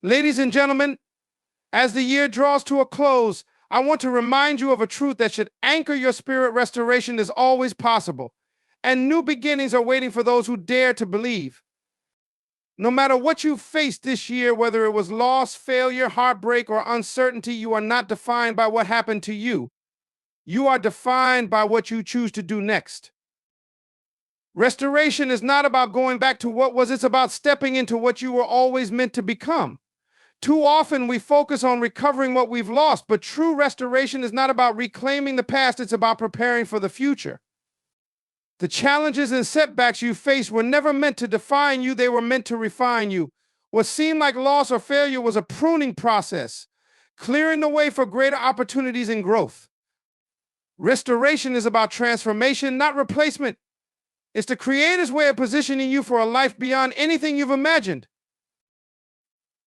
Ladies and gentlemen, as the year draws to a close, I want to remind you of a truth that should anchor your spirit. Restoration is always possible, and new beginnings are waiting for those who dare to believe. No matter what you faced this year, whether it was loss, failure, heartbreak, or uncertainty, you are not defined by what happened to you. You are defined by what you choose to do next. Restoration is not about going back to what was, it's about stepping into what you were always meant to become. Too often we focus on recovering what we've lost, but true restoration is not about reclaiming the past, it's about preparing for the future. The challenges and setbacks you faced were never meant to define you, they were meant to refine you. What seemed like loss or failure was a pruning process, clearing the way for greater opportunities and growth. Restoration is about transformation, not replacement. It's the Creator's way of positioning you for a life beyond anything you've imagined.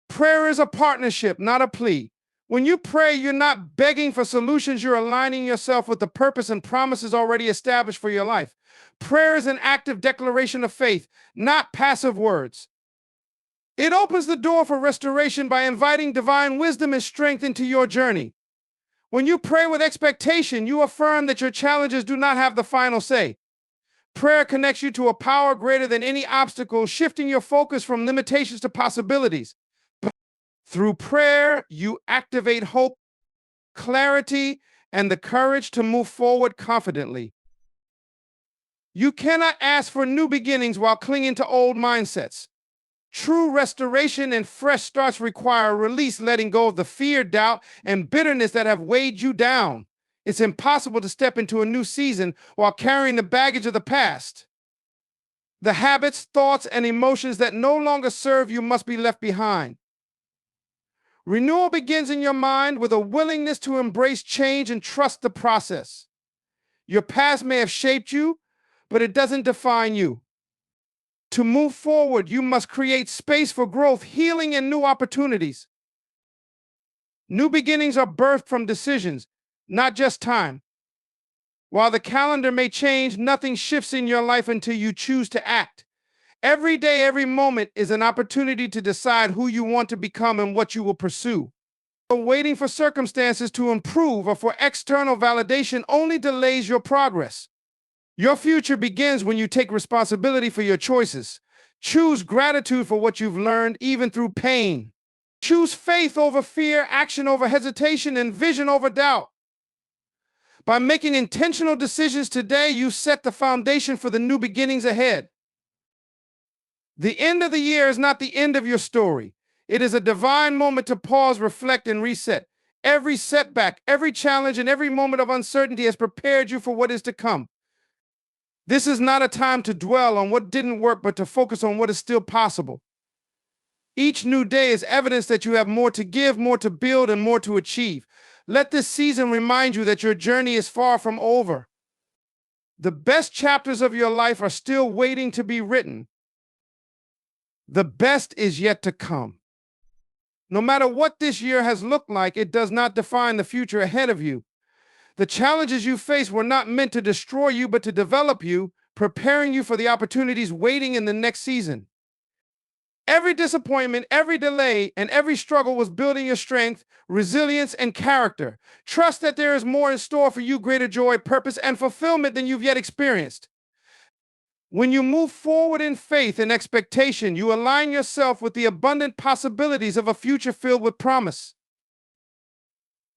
Prayer is a partnership, not a plea. When you pray, you're not begging for solutions, you're aligning yourself with the purpose and promises already established for your life. Prayer is an active declaration of faith, not passive words. It opens the door for restoration by inviting divine wisdom and strength into your journey. When you pray with expectation, you affirm that your challenges do not have the final say. Prayer connects you to a power greater than any obstacle, shifting your focus from limitations to possibilities. Through prayer, you activate hope, clarity, and the courage to move forward confidently. You cannot ask for new beginnings while clinging to old mindsets. True restoration and fresh starts require release, letting go of the fear, doubt, and bitterness that have weighed you down. It's impossible to step into a new season while carrying the baggage of the past. The habits, thoughts, and emotions that no longer serve you must be left behind. Renewal begins in your mind with a willingness to embrace change and trust the process. Your past may have shaped you, but it doesn't define you. To move forward, you must create space for growth, healing, and new opportunities. New beginnings are birthed from decisions, not just time. While the calendar may change, nothing shifts in your life until you choose to act. Every day, every moment is an opportunity to decide who you want to become and what you will pursue. Waiting for circumstances to improve or for external validation only delays your progress. Your future begins when you take responsibility for your choices. Choose gratitude for what you've learned, even through pain. Choose faith over fear, action over hesitation, and vision over doubt. By making intentional decisions today, you set the foundation for the new beginnings ahead. The end of the year is not the end of your story. It is a divine moment to pause, reflect, and reset. Every setback, every challenge, and every moment of uncertainty has prepared you for what is to come. This is not a time to dwell on what didn't work, but to focus on what is still possible. Each new day is evidence that you have more to give, more to build, and more to achieve. Let this season remind you that your journey is far from over. The best chapters of your life are still waiting to be written. The best is yet to come. No matter what this year has looked like, it does not define the future ahead of you. The challenges you face were not meant to destroy you, but to develop you, preparing you for the opportunities waiting in the next season. Every disappointment, every delay, and every struggle was building your strength, resilience, and character. Trust that there is more in store for you, greater joy, purpose, and fulfillment than you've yet experienced. When you move forward in faith and expectation, you align yourself with the abundant possibilities of a future filled with promise.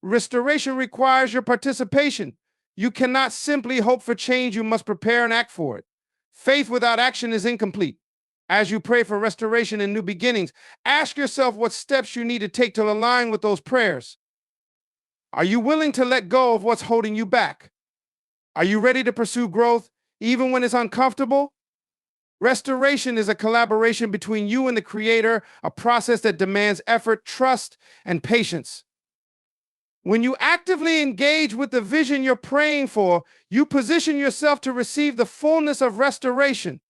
Restoration requires your participation. You cannot simply hope for change, you must prepare and act for it. Faith without action is incomplete. As you pray for restoration and new beginnings, ask yourself what steps you need to take to align with those prayers. Are you willing to let go of what's holding you back? Are you ready to pursue growth, even when it's uncomfortable? Restoration is a collaboration between you and the Creator, a process that demands effort, trust, and patience. When you actively engage with the vision you're praying for, you position yourself to receive the fullness of restoration.